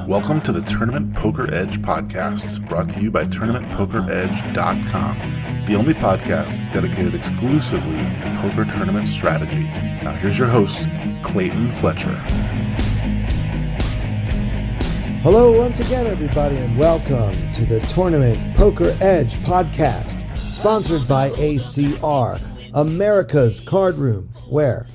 Welcome to the Tournament Poker Edge podcast, brought to you by TournamentPokerEdge.com, the only podcast dedicated exclusively to poker tournament strategy. Now here's your host, Clayton Fletcher. Hello once again, everybody, and welcome to the Tournament Poker Edge podcast, sponsored by ACR, America's Card Room, where,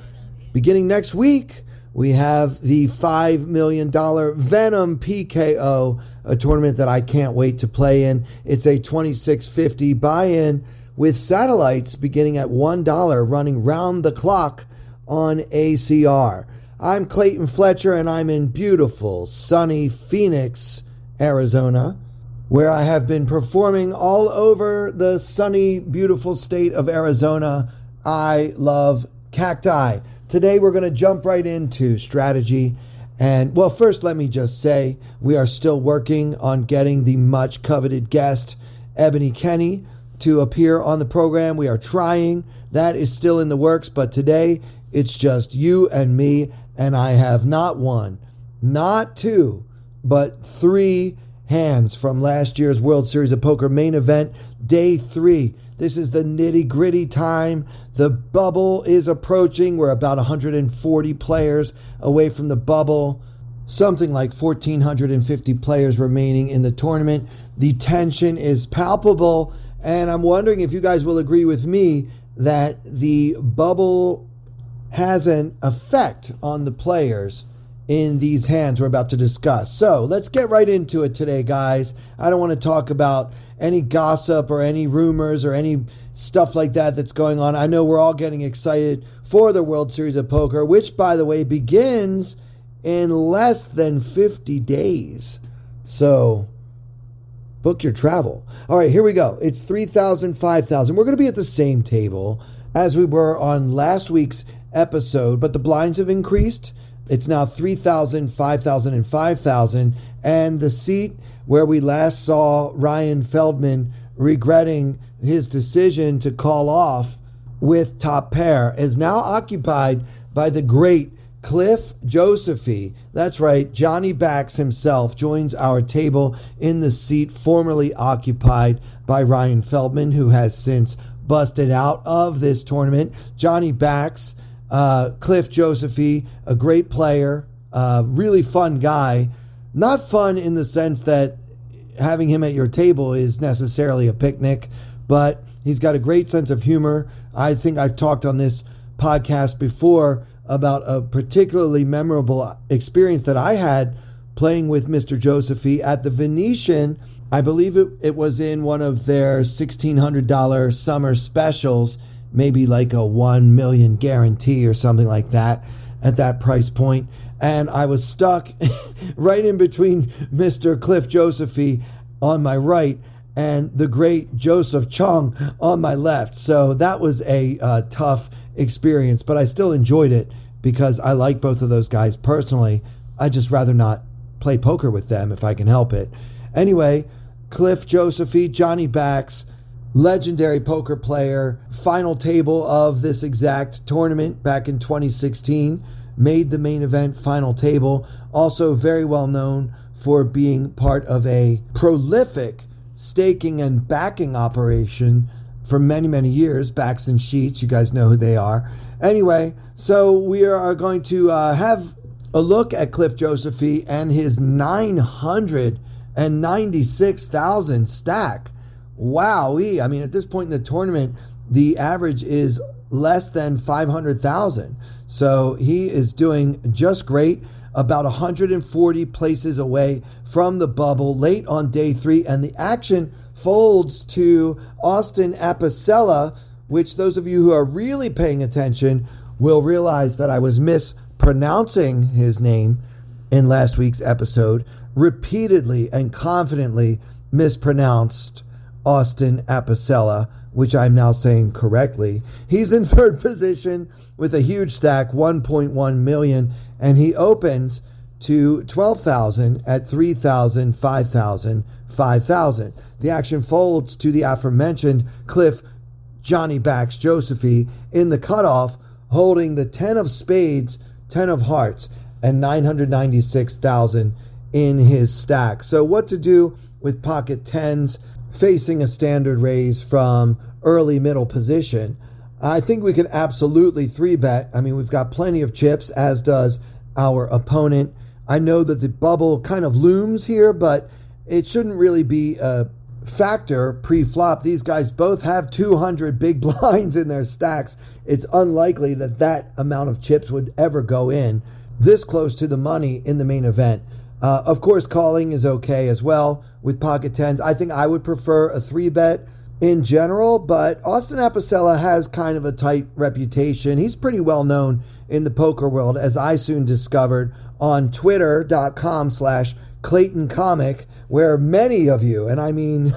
beginning next week, we have the $5 million Venom PKO, a tournament that I can't wait to play in. It's a $26.50 buy-in with satellites beginning at $1, running round the clock on ACR. I'm Clayton Fletcher, and I'm in beautiful, sunny Phoenix, Arizona, where I have been performing all over the sunny, beautiful state of Arizona. I love cacti. Today we're going to jump right into strategy. And, well, first let me just say we are still working on getting the much coveted guest, Ebony Kenny, to appear on the program. We are trying. That is still in the works. But today it's just you and me. And I have not one, not two, but three hands from last year's World Series of Poker main event, day 3. This is the nitty-gritty time. The bubble is approaching. We're about 140 players away from the bubble. Something like 1,450 players remaining in the tournament. The tension is palpable, and I'm wondering if you guys will agree with me that the bubble has an effect on the players in these hands we're about to discuss. So let's get right into it today, guys. I don't want to talk about any gossip or any rumors or any stuff like that that's going on. I know we're all getting excited for the World Series of Poker, which, by the way, begins in less than 50 days. So book your travel. All right, here we go. It's 3,000, 5,000. We're going to be at the same table as we were on last week's episode, but the blinds have increased. It's now 3,000, 5,000, and 5,000. And the seat where we last saw Ryan Feldman regretting his decision to call off with top pair is now occupied by the great Cliff Josephie. That's right, Johnny Bax himself joins our table in the seat formerly occupied by Ryan Feldman, who has since busted out of this tournament. Johnny Bax, Cliff Josephie, a great player, really fun guy. Not fun in the sense that having him at your table is necessarily a picnic, but he's got a great sense of humor. I think I've talked on this podcast before about a particularly memorable experience that I had playing with Mr. Josephie at the Venetian. I believe it was in one of their $1,600 summer specials, maybe like a 1 million guarantee or something like that at that price point. And I was stuck right in between Mr. Cliff Josephie on my right and the great Joseph Chung on my left. So that was a tough experience, but I still enjoyed it because I like both of those guys personally. I'd just rather not play poker with them if I can help it. Anyway, Cliff Josephie, Johnny Bax, legendary poker player, final table of this exact tournament back in 2016, made the main event final table. Also very well known for being part of a prolific staking and backing operation for many, many years. Backs and Sheets, you guys know who they are. Anyway, so we are going to have a look at Cliff Josephie and his 996,000 stack. Wowee. I mean, at this point in the tournament, the average is less than 500,000. So he is doing just great, about 140 places away from the bubble late on day 3. And the action folds to Austin Apicella, which those of you who are really paying attention will realize that I was mispronouncing his name in last week's episode, repeatedly and confidently mispronounced Austin Apicella, which I'm now saying correctly. He's in third position with a huge stack, 1.1 million, and he opens to 12,000 at 3,000, 5,000, 5,000. The action folds to the aforementioned Cliff Johnny Bax Josephie in the cutoff, holding the 10 of spades 10 of hearts, and 996,000 in his stack. So what to do with pocket tens facing a standard raise from early middle position? I think we can absolutely 3-bet. I mean, we've got plenty of chips, as does our opponent. I know that the bubble kind of looms here, but it shouldn't really be a factor pre-flop. These guys both have 200 big blinds in their stacks. It's unlikely that that amount of chips would ever go in this close to the money in the main event. Of course, calling is okay as well with pocket tens. I think I would prefer a 3-bet in general, but Austin Apicella has kind of a tight reputation. He's pretty well known in the poker world, as I soon discovered on twitter.com/ClaytonComic, where many of you, and I mean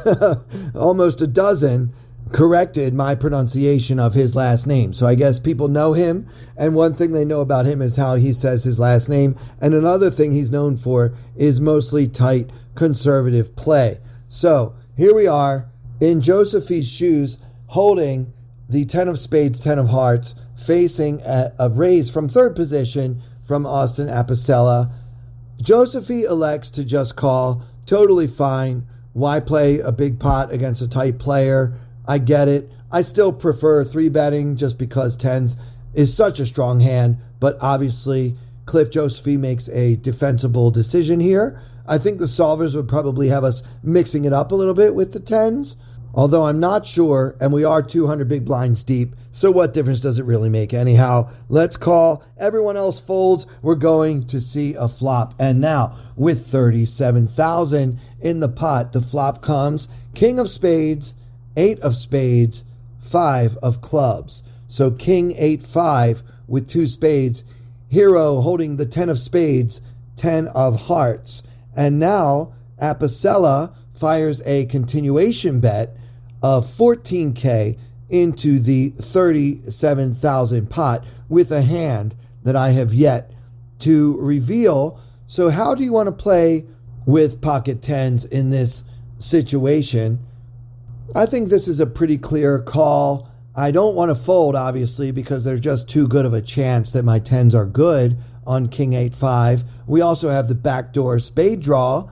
almost a dozen, corrected my pronunciation of his last name. So I guess people know him, and one thing they know about him is how he says his last name, and another thing he's known for is mostly tight conservative play. So here we are in Josephi's shoes, holding the 10 of spades, 10 of hearts, facing a raise from third position from Austin Apicella. Josephi elects to just call. Totally fine. Why play a big pot against a tight player? I get it. I still prefer 3-betting just because tens is such a strong hand, but obviously Cliff Josephi makes a defensible decision here. I think the solvers would probably have us mixing it up a little bit with the tens, although I'm not sure, and we are 200 big blinds deep, so what difference does it really make? Anyhow, let's call. Everyone else folds. We're going to see a flop. And now, with 37,000 in the pot, the flop comes king of spades, 8 of spades, 5 of clubs. So king, 8, 5 with 2 spades. Hero holding the 10 of spades, 10 of hearts. And now Apicella fires a continuation bet of 14K into the 37,000 pot with a hand that I have yet to reveal. So how do you want to play with pocket tens in this situation? I think this is a pretty clear call. I don't want to fold, obviously, because there's just too good of a chance that my tens are good on king 8-5. We also have the backdoor spade draw.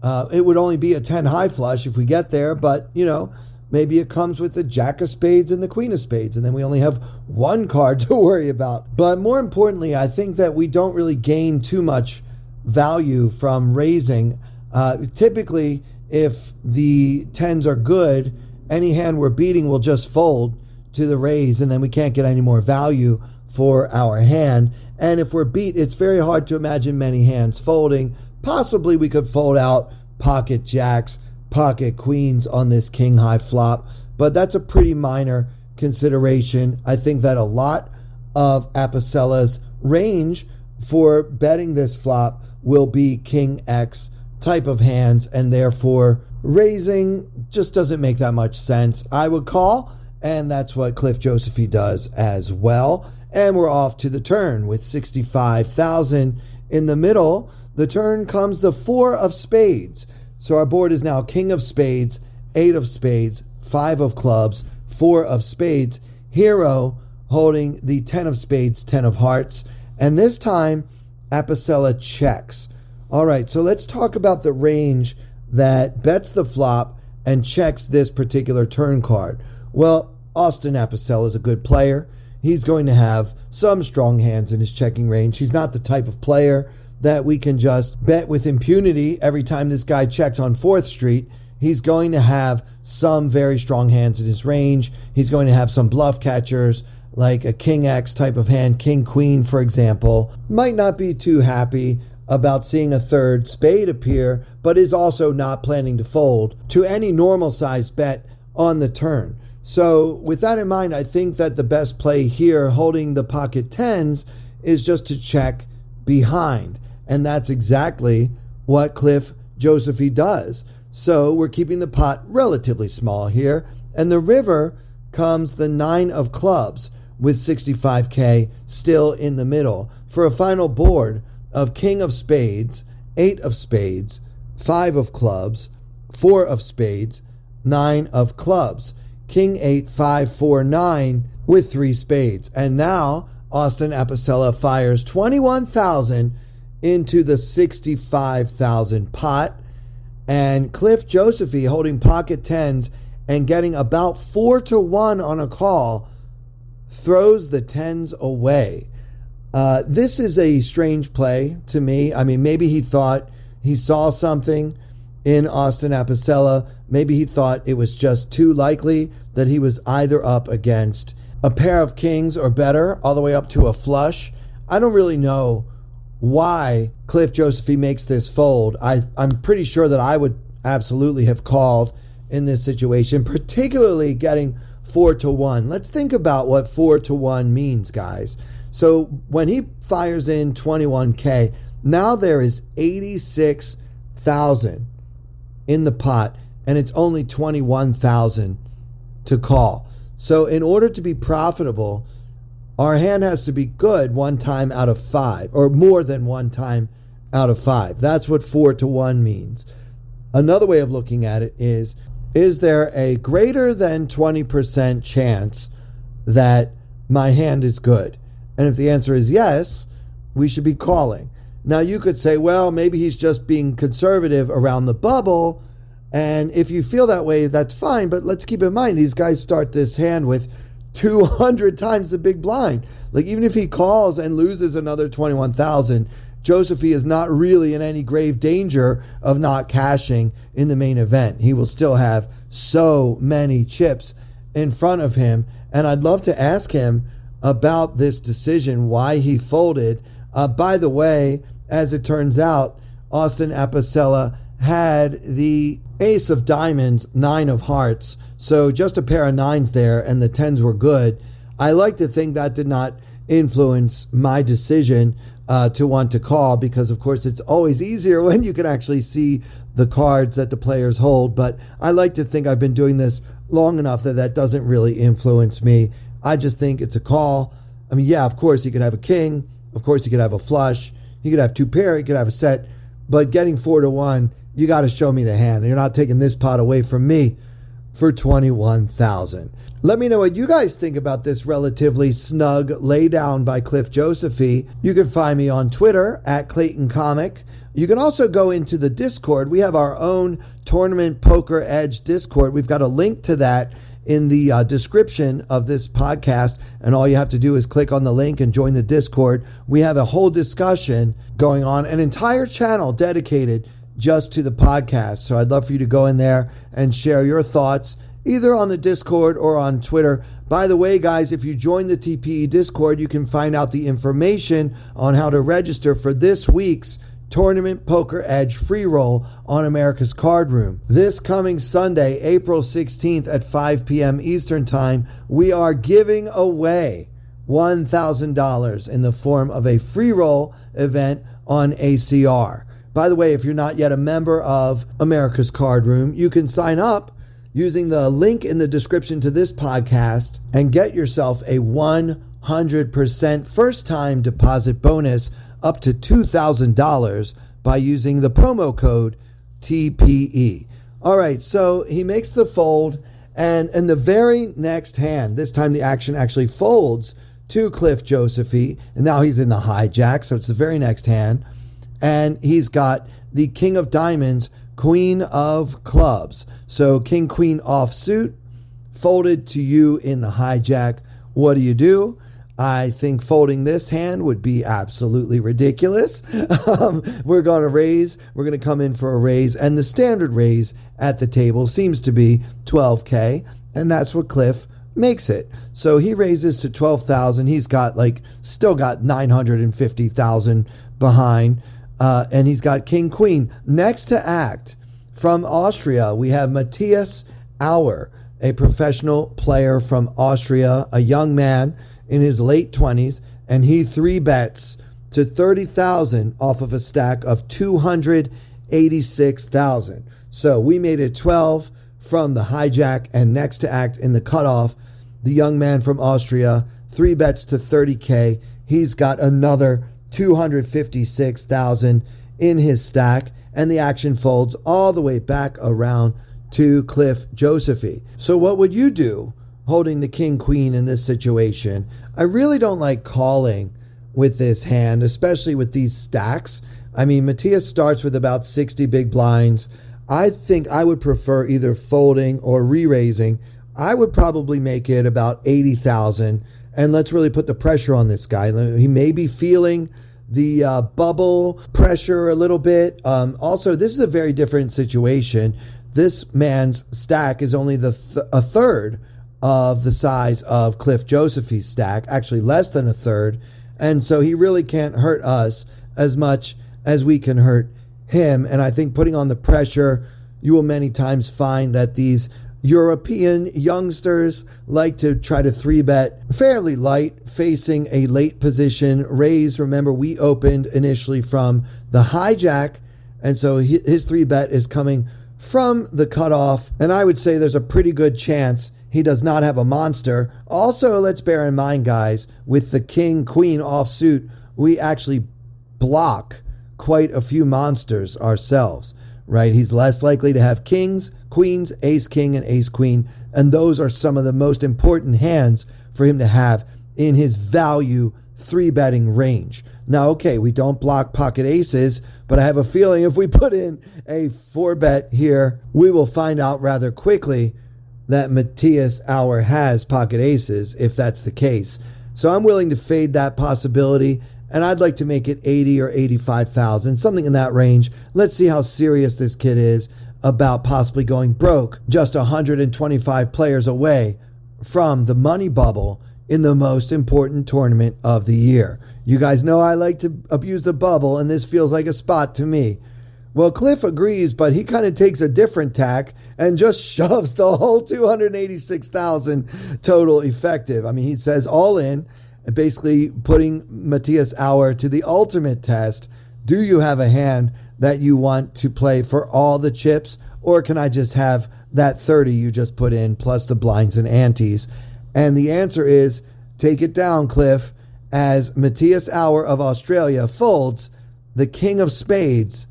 It would only be a 10 high flush if we get there, but, you know, maybe it comes with the jack of spades and the queen of spades, and then we only have one card to worry about. But more importantly, I think that we don't really gain too much value from raising. Typically, if the tens are good, any hand we're beating will just fold to the raise, and then we can't get any more value for our hand. And if we're beat, it's very hard to imagine many hands folding. Possibly we could fold out pocket jacks, pocket queens on this king high flop, but that's a pretty minor consideration. I think that a lot of Apicella's range for betting this flop will be king X type of hands, and therefore raising just doesn't make that much sense. I would call, and that's what Cliff Josephi does as well. And we're off to the turn with 65,000 in the middle. The turn comes the 4 of spades. So our board is now king of spades, 8 of spades, 5 of clubs, 4 of spades. Hero holding the 10 of spades, 10 of hearts. And this time, Apicella checks. All right, so let's talk about the range that bets the flop and checks this particular turn card. Well, Austin Apicella is a good player. He's going to have some strong hands in his checking range. He's not the type of player that we can just bet with impunity every time this guy checks on 4th Street. He's going to have some very strong hands in his range. He's going to have some bluff catchers, like a king X type of hand, king queen, for example. Might not be too happy about seeing a 3rd spade appear, but is also not planning to fold to any normal size bet on the turn. So with that in mind, I think that the best play here, holding the pocket tens, is just to check behind. And that's exactly what Cliff Josephi does. So we're keeping the pot relatively small here. And the river comes the 9 of clubs with 65K still in the middle for a final board of king of spades, 8 of spades, 5 of clubs, 4 of spades, 9 of clubs. King 8, 5, 4, 9 with 3 spades. And now Austin Apicella fires 21,000 into the 65,000 pot, and Cliff Josephy, holding pocket tens and getting about 4-1 on a call, throws the tens away. This is a strange play to me. I mean, maybe he thought he saw something in Austin Apicella. Maybe he thought it was just too likely that he was either up against a pair of kings or better, all the way up to a flush. I don't really know why Cliff Josephy makes this fold. I'm pretty sure that I would absolutely have called in this situation, particularly getting 4-1. Let's think about what 4-1 means, guys. So when he fires in 21K, now there is 86,000 in the pot, and it's only 21,000 to call. So in order to be profitable, our hand has to be good one time out of 5, or more than one time out of 5. That's what 4-1 means. Another way of looking at it is there a greater than 20% chance that my hand is good? And if the answer is yes, we should be calling. Now you could say, well, maybe he's just being conservative around the bubble. And if you feel that way, that's fine. But let's keep in mind, these guys start this hand with 200 times the big blind. Like, even if he calls and loses another 21,000, Josephy is not really in any grave danger of not cashing in the main event. He will still have so many chips in front of him. And I'd love to ask him about this decision, why he folded. By the way, as it turns out, Austin Apicella had the ace of diamonds, 9 of hearts. So just a pair of 9s there, and the 10s were good. I like to think that did not influence my decision to want to call, because of course it's always easier when you can actually see the cards that the players hold. But I like to think I've been doing this long enough that that doesn't really influence me. I just think it's a call. I mean, yeah, of course he could have a king. Of course he could have a flush. He could have 2 pair. He could have a set. But getting 4-1, you got to show me the hand. You're not taking this pot away from me for 21,000. Let me know what you guys think about this relatively snug laydown by Cliff Josephy. You can find me on Twitter at Clayton Comic. You can also go into the Discord. We have our own Tournament Poker Edge Discord. We've got a link to that in the description of this podcast, and all you have to do is click on the link and join the Discord. We have a whole discussion going on, an entire channel dedicated just to the podcast. So I'd love for you to go in there and share your thoughts either on the Discord or on Twitter. By the way, guys, if you join the TPE Discord, you can find out the information on how to register for this week's Tournament Poker Edge free roll on America's Card Room. This coming Sunday, April 16th at 5 p.m. Eastern Time, we are giving away $1,000 in the form of a free roll event on ACR. By the way, if you're not yet a member of America's Card Room, you can sign up using the link in the description to this podcast and get yourself a 100% first-time deposit bonus up to $2,000 by using the promo code TPE. All right, so he makes the fold, and in the very next hand, this time the action actually folds to Cliff Josephy, and now he's in the hijack, so it's the very next hand, and he's got the King of Diamonds, Queen of Clubs. So King, Queen offsuit, folded to you in the hijack. What do? I think folding this hand would be absolutely ridiculous. We're going to raise. We're going to come in for a raise. And the standard raise at the table seems to be 12K. And that's what Cliff makes it. So he raises to 12,000. He's got still got 950,000 behind. And he's got King, Queen. Next to act from Austria, we have Matthias Auer, a professional player from Austria, a young man in his late 20s, and he 3-bets to 30,000 off of a stack of 286,000. So we made it 12 from the hijack, and next to act in the cutoff, the young man from Austria, 3-bets to 30K. He's got another 256,000 in his stack, and the action folds all the way back around to Cliff Josephy. So what would you do holding the King, Queen in this situation? I really don't like calling with this hand, especially with these stacks. I mean, Matthias starts with about 60 big blinds. I think I would prefer either folding or re-raising. I would probably make it about 80,000, and let's really put the pressure on this guy. He may be feeling the bubble pressure a little bit. Also, this is a very different situation. This man's stack is only a third of the size of Cliff Joseph's stack, actually less than a third, and so he really can't hurt us as much as we can hurt him. And I think putting on the pressure, you will many times find that these European youngsters like to try to 3-bet fairly light, facing a late position raise. Remember, we opened initially from the hijack, and so his 3-bet is coming from the cutoff, and I would say there's a pretty good chance he does not have a monster. Also, let's bear in mind, guys, with the king-queen offsuit, we actually block quite a few monsters ourselves, right? He's less likely to have kings, queens, ace-king, and ace-queen, and those are some of the most important hands for him to have in his value 3-betting range. Now, okay, we don't block pocket aces, but I have a feeling if we put in a 4-bet here, we will find out rather quickly that Matthias Auer has pocket aces, if that's the case. So I'm willing to fade that possibility, and I'd like to make it 80 or 85,000, something in that range. Let's see how serious this kid is about possibly going broke, just 125 players away from the money bubble in the most important tournament of the year. You guys know I like to abuse the bubble, and this feels like a spot to me. Well, Cliff agrees, but he kind of takes a different tack and just shoves the whole 286,000 total effective. I mean, he says all in, and basically putting Matthias Auer to the ultimate test. Do you have a hand that you want to play for all the chips, or can I just have that 30 you just put in plus the blinds and antes? And the answer is take it down, Cliff, as Matthias Auer of Australia folds the king of spades,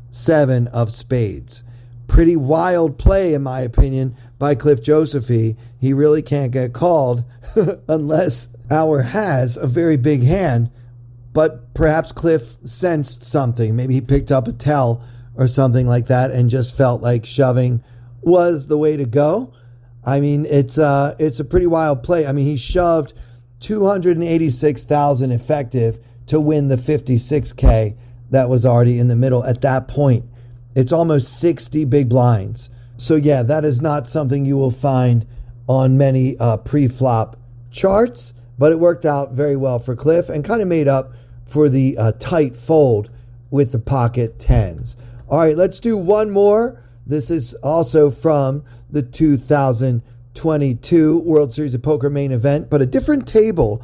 7 of spades. Pretty wild play, in my opinion, by Cliff Josephy. He really can't get called unless Auer has a very big hand, but perhaps Cliff sensed something. Maybe he picked up a tell or something like that and just felt like shoving was the way to go. I mean, it's a pretty wild play. I mean, he shoved 286,000 effective to win the 56K that was already in the middle at that point. It's almost 60 big blinds. So yeah, that is not something you will find on many pre-flop charts, but it worked out very well for Cliff and kind of made up for the tight fold with the pocket tens. All right, let's do one more. This is also from the 2022 World Series of Poker main event, but a different table.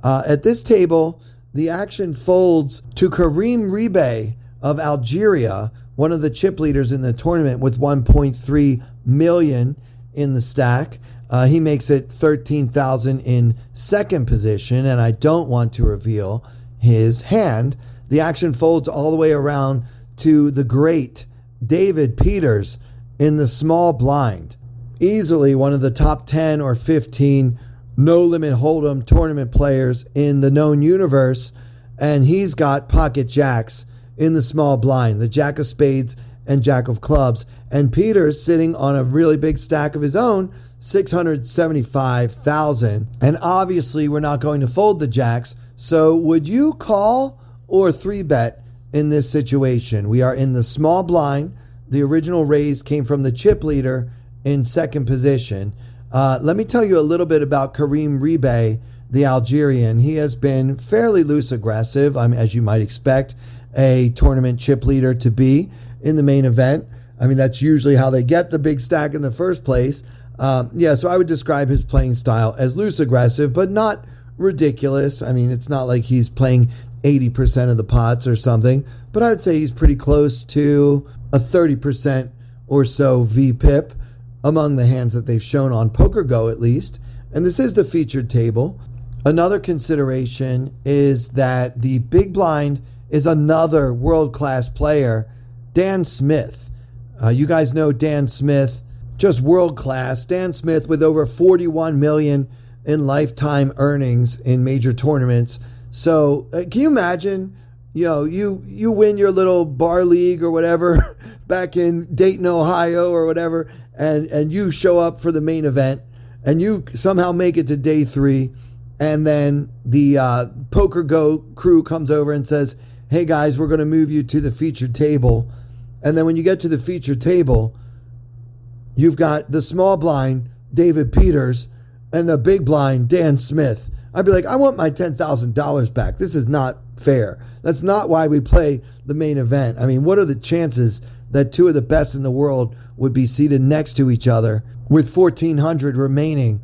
At this table, the action folds to Karim Ribe of Algeria, one of the chip leaders in the tournament with 1.3 million in the stack. He makes it 13,000 in second position, and I don't want to reveal his hand. The action folds all the way around to the great David Peters in the small blind. Easily one of the top 10 or 15 no-limit hold'em tournament players in the known universe, and he's got pocket jacks in the small blind, the jack of spades and jack of clubs, and Peters sitting on a really big stack of his own, 675,000. And obviously we're not going to fold the jacks, so would you call or 3-bet in this situation? We are in the small blind. The original raise came from the chip leader in second position. Let me tell you a little bit about Karim Ribe, the Algerian. He has been fairly loose aggressive, as you might expect a tournament chip leader to be in the main event. I mean, that's usually how they get the big stack in the first place. So I would describe his playing style as loose aggressive, but not ridiculous. I mean, it's not like he's playing 80% of the pots or something, but I would say he's pretty close to a 30% or so VPIP among the hands that they've shown on PokerGo at least. And this is the featured table. Another consideration is that the big blind is another world-class player, Dan Smith. You guys know Dan Smith, just world-class. Dan Smith with over 41 million in lifetime earnings in major tournaments. So can you imagine, you win your little bar league or whatever back in Dayton, Ohio or whatever, and you show up for the main event and you somehow make it to day 3, and then the Poker Go crew comes over and says, hey guys, we're going to move you to the featured table. And then when you get to the featured table, you've got the small blind, David Peters, and the big blind, Dan Smith. I'd be like, I want my $10,000 back. This is not fair. That's not why we play the main event. I mean, what are the chances that two of the best in the world would be seated next to each other with 1,400 remaining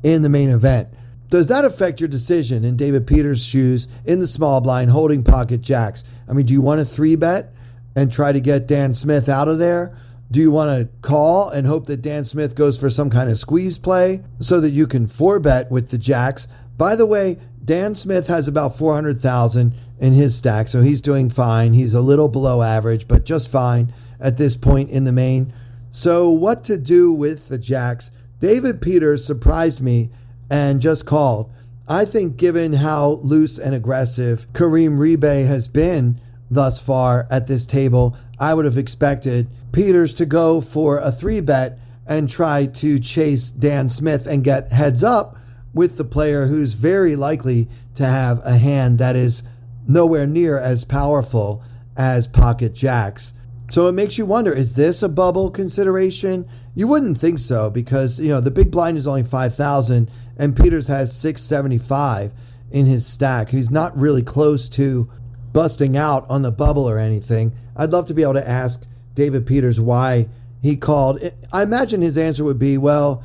in the main event? Does that affect your decision in David Peters' shoes in the small blind holding pocket jacks? I mean, do you want to 3-bet and try to get Dan Smith out of there? Do you want to call and hope that Dan Smith goes for some kind of squeeze play so that you can 4-bet with the jacks? By the way, Dan Smith has about 400,000 in his stack, so he's doing fine. He's a little below average, but just fine at this point in the main. So what to do with the jacks? David Peters surprised me and just called. I think given how loose and aggressive Kareem Rebay has been thus far at this table, I would have expected Peters to go for a 3-bet and try to chase Dan Smith and get heads up with the player who's very likely to have a hand that is nowhere near as powerful as pocket jacks. So it makes you wonder, is this a bubble consideration? You wouldn't think so, because the big blind is only 5,000 and Peters has 675 in his stack. He's not really close to busting out on the bubble or anything. I'd love to be able to ask David Peters why he called. I imagine his answer would be, well,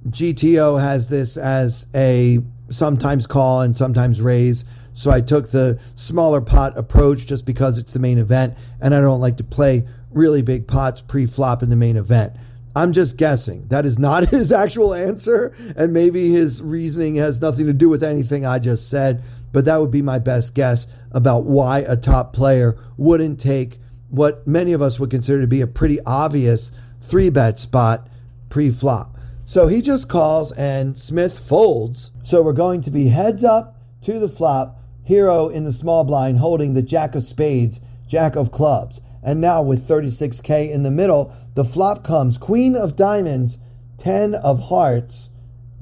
GTO has this as a sometimes call and sometimes raise, so I took the smaller pot approach just because it's the main event and I don't like to play really big pots pre-flop in the main event. I'm just guessing. That is not his actual answer, and maybe his reasoning has nothing to do with anything I just said, but that would be my best guess about why a top player wouldn't take what many of us would consider to be a pretty obvious 3-bet spot pre-flop. So he just calls and Smith folds. So we're going to be heads up to the flop, hero in the small blind holding the jack of spades, jack of clubs. And now with 36K in the middle, the flop comes queen of diamonds, 10 of hearts,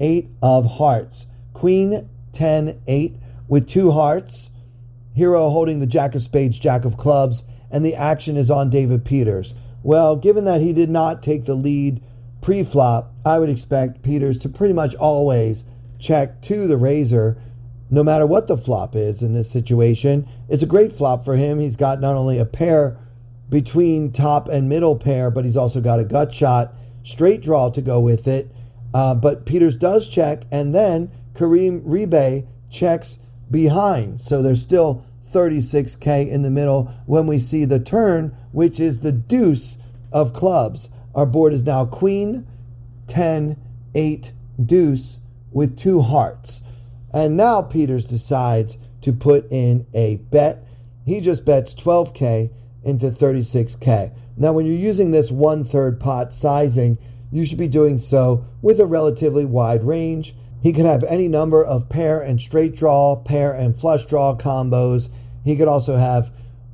8 of hearts. Queen, 10, 8 with 2 hearts. Hero holding the jack of spades, jack of clubs. And the action is on David Peters. Well, given that he did not take the lead pre-flop, I would expect Peters to pretty much always check to the razor, no matter what the flop is in this situation. It's a great flop for him. He's got not only a pair between top and middle pair, but he's also got a gut shot, straight draw to go with it. But Peters does check, and then Kareem Rebay checks behind. So there's still 36K in the middle when we see the turn, which is the deuce of clubs. Our board is now queen, 10, 8, deuce with 2 hearts. And now Peters decides to put in a bet. He just bets 12K into 36K. Now, when you're using this 1/3 pot sizing, you should be doing so with a relatively wide range. He could have any number of pair and straight draw, pair and flush draw combos. He could also have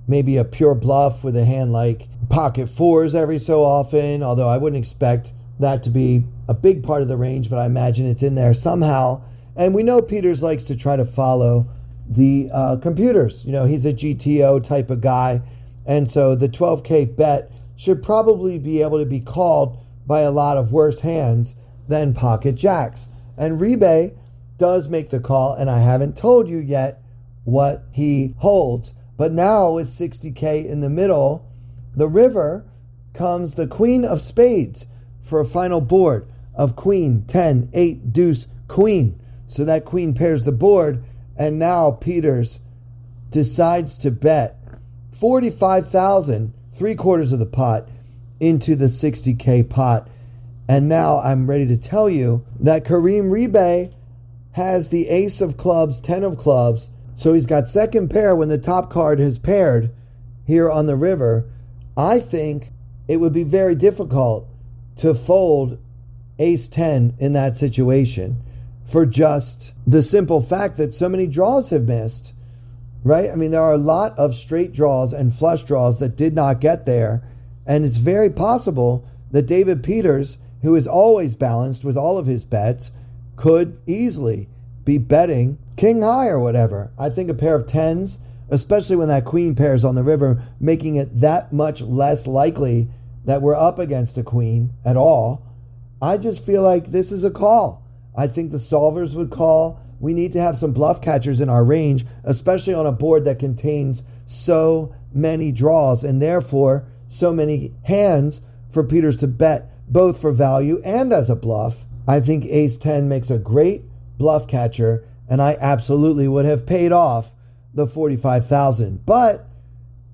maybe a pure bluff with a hand like pocket 4s every so often, although I wouldn't expect that to be a big part of the range, but I imagine it's in there somehow. And we know Peters likes to try to follow the computers. He's a GTO type of guy. And so the 12K bet should probably be able to be called by a lot of worse hands than pocket jacks. And Rebay does make the call, and I haven't told you yet what he holds. But now with 60K in the middle, the river comes the queen of spades for a final board of queen, 10, 8, deuce, queen. So that queen pairs the board, and now Peters decides to bet 45,000, 3/4 of the pot, into the 60K pot. And now I'm ready to tell you that Kareem Rebay has the ace of clubs, 10 of clubs. So he's got second pair when the top card has paired here on the river. I think it would be very difficult to fold ace 10 in that situation. for just the simple fact that so many draws have missed, right? I mean, there are a lot of straight draws and flush draws that did not get there. And it's very possible that David Peters, who is always balanced with all of his bets, could easily be betting king high or whatever. I think a pair of tens, especially when that queen pair is on the river, making it that much less likely that we're up against a queen at all. I just feel like this is a call. I think the solvers would call. We need to have some bluff catchers in our range, especially on a board that contains so many draws and therefore so many hands for Peters to bet, both for value and as a bluff. I think ace 10 makes a great bluff catcher, and I absolutely would have paid off the $45,000. But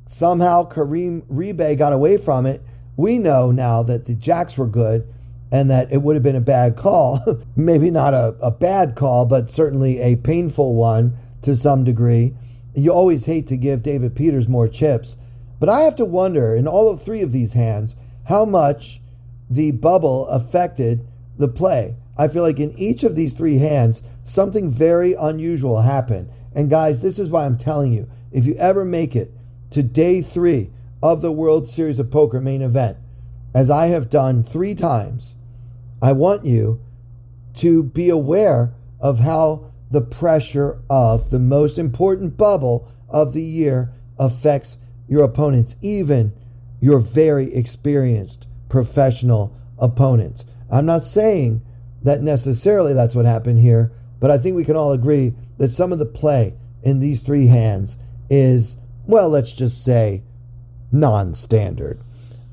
somehow Kareem Rebay got away from it. We know now that the jacks were good and that it would have been a bad call. Maybe not a bad call, but certainly a painful one to some degree. You always hate to give David Peters more chips, but I have to wonder, in all of three of these hands, how much the bubble affected the play. I feel like in each of these three hands, something very unusual happened. And guys, this is why I'm telling you, if you ever make it to day 3 of the World Series of Poker main event, as I have done 3 times, I want you to be aware of how the pressure of the most important bubble of the year affects your opponents, even your very experienced professional opponents. I'm not saying that necessarily that's what happened here, but I think we can all agree that some of the play in these 3 hands is, well, let's just say non-standard.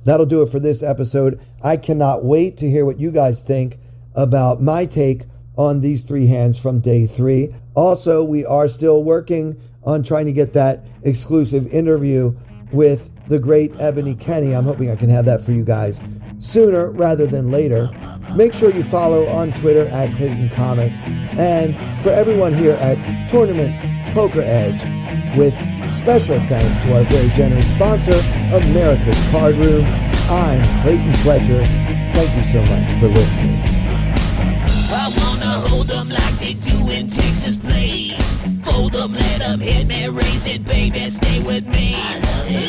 That'll do it for this episode. I cannot wait to hear what you guys think about my take on these 3 hands from day 3. Also, we are still working on trying to get that exclusive interview with the great Ebony Kenny. I'm hoping I can have that for you guys sooner rather than later. Make sure you follow on Twitter at Clayton Comic. And for everyone here at Tournament Poker Edge, with special thanks to our very generous sponsor, America's Card Room, I'm Clayton Fletcher. Thank you so much for listening. I wanna hold them like they do in Texas Plays. Fold them, let them hit me, raise it, baby, stay with me.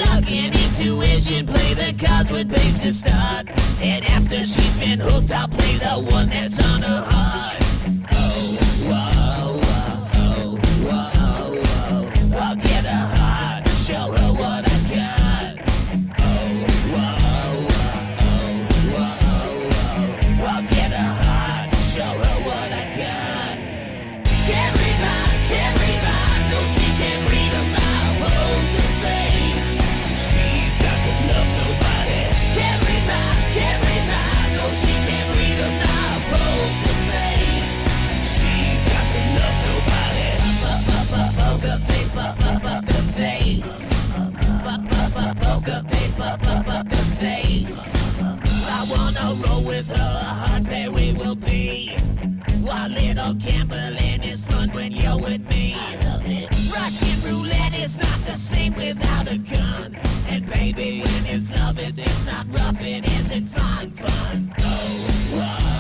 Lock in intuition, play the cards with babes to start. And after she's been hooked, I'll play the one that's on her heart. Oh, whoa, whoa, whoa, whoa. I'll get her heart, show her what I got. Oh, whoa, whoa, whoa, whoa. I'll get her heart, show her what I got. Can't read mine, no she can't read a mile. Hold the face, she's got to love nobody. Can't read mine, no she can't read a mile. Hold the face, she's got to love nobody. Poker face, poker face. Poker face, poker face. I wanna roll with her, a hard pair we will be. While little gambling is fun when you're with me. I love it. Russian roulette is not the same without a gun. And baby, when it's love, it's not rough, it isn't fun. Oh, whoa.